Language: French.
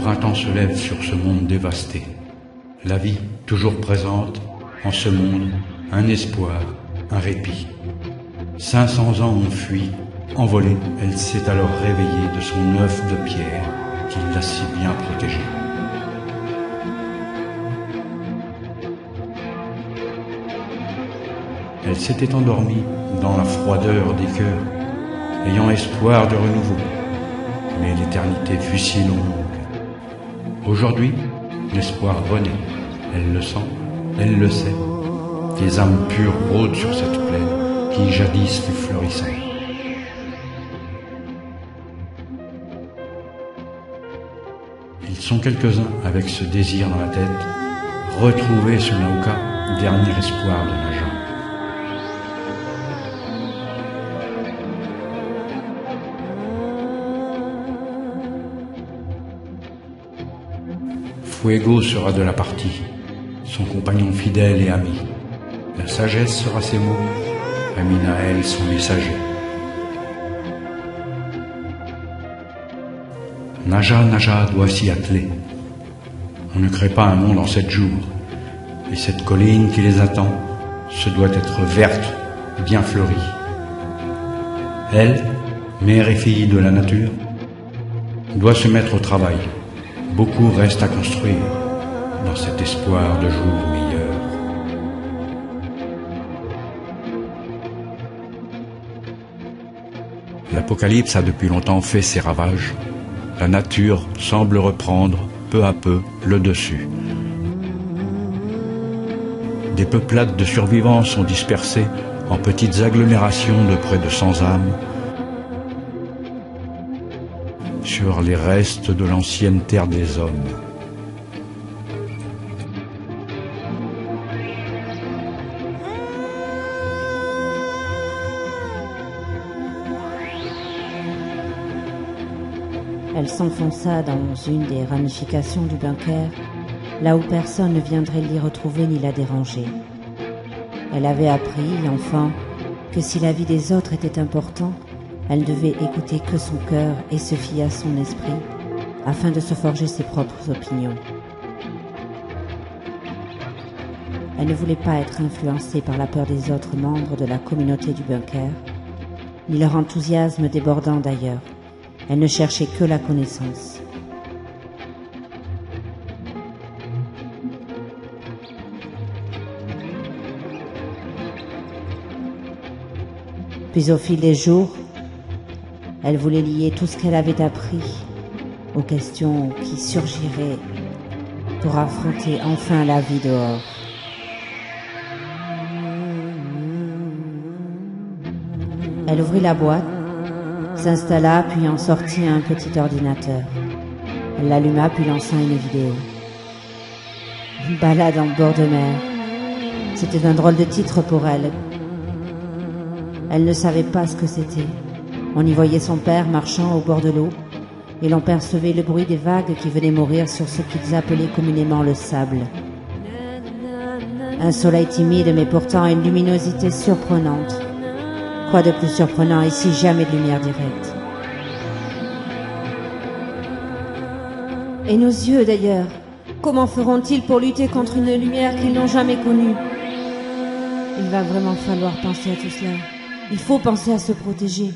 printemps se lève sur ce monde dévasté. La vie, toujours présente, en ce monde, un espoir, un répit. 500 ans ont fui, envolée, elle s'est alors réveillée de son œuf de pierre qui l'a si bien protégée. Elle s'était endormie dans la froideur des cœurs, ayant espoir de renouveau. Mais l'éternité fut si longue. Aujourd'hui, l'espoir renaît. Elle le sent, elle le sait. Des âmes pures rôdent sur cette plaine qui jadis fut florissante. Ils sont quelques-uns avec ce désir dans la tête, retrouver ce Nauka, dernier espoir de Naja. Fuego sera de la partie, son compagnon fidèle et ami. La sagesse sera ses mots, Aminaël son messager. Naja doit s'y atteler. On ne crée pas un monde en 7 jours, et cette colline qui les attend, se doit être verte, bien fleurie. Elle, mère et fille de la nature, doit se mettre au travail. Beaucoup reste à construire dans cet espoir de jours meilleurs. L'Apocalypse a depuis longtemps fait ses ravages. La nature semble reprendre peu à peu le dessus. Des peuplades de survivants sont dispersées en petites agglomérations de près de 100 âmes sur les restes de l'ancienne terre des hommes. Elle s'enfonça dans une des ramifications du bunker, là où personne ne viendrait l'y retrouver ni la déranger. Elle avait appris, enfant, que si la vie des autres était importante, elle devait écouter que son cœur et se fier à son esprit, afin de se forger ses propres opinions. Elle ne voulait pas être influencée par la peur des autres membres de la communauté du bunker, ni leur enthousiasme débordant d'ailleurs. Elle ne cherchait que la connaissance. Puis au fil des jours, elle voulait lier tout ce qu'elle avait appris aux questions qui surgiraient pour affronter enfin la vie dehors. Elle ouvrit la boîte, s'installa puis en sortit un petit ordinateur. Elle l'alluma puis lança une vidéo. Une balade en bord de mer. C'était un drôle de titre pour elle. Elle ne savait pas ce que c'était. On y voyait son père marchant au bord de l'eau et l'on percevait le bruit des vagues qui venaient mourir sur ce qu'ils appelaient communément le sable. Un soleil timide mais pourtant une luminosité surprenante. Quoi de plus surprenant ici, jamais de lumière directe. Et nos yeux d'ailleurs, comment feront-ils pour lutter contre une lumière qu'ils n'ont jamais connue? Il va vraiment falloir penser à tout cela. Il faut penser à se protéger.